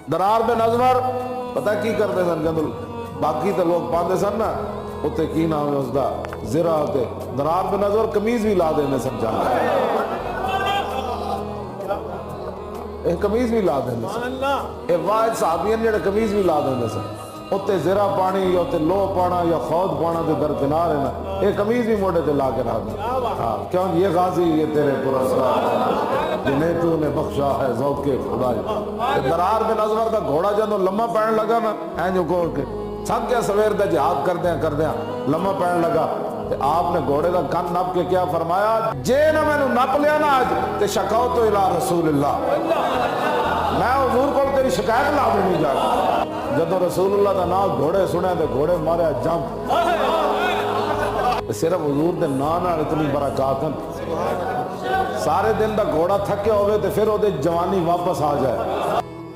दरार बे नजवर पता की करते सन जदों बाकी तो लोग पाते सन ना उत्ते की नाम है उसका जिरा उत्ते दरार बे नजवर कमीज भी ला देंगे सन जान कमीज भी ला देंगे सन वाहिद साहबियन जेड़े कमीज भी ला देंगे सन उत्ते जिरा पानी या उत्ते लो पाना या खौद पाना ते दरकिनार है ना ये कमीज भी मोड़े ते ला के रख दे। हाँ क्यों ये गाजी ये तेरे पुरस्कार जिन्हें तूने बख्शा है ज़ौक़े खुदाई। दरार में नज़र का घोड़ा जदों लम्मा पैन लगा ना ऐं कोल के थक गया सवेर का जिहाद करदे लम्मा पैन लगा ते आपने घोड़े का कन नप के क्या फरमाया जे ना मैनू नप लिया ना अज ते शकाओ तो इला रसूलुल्लाह मैं हुजूर को तेरी शिकायत ला देनी जा जदों रसूलुल्लाह का नाम घोड़े सुने तो घोड़े मारे जंप सिर्फ हुजूर के नाम नाल इतनी बरकत सारे दिन का घोड़ा थके होवे तो फिर ओदे जवानी वापस आ जाए।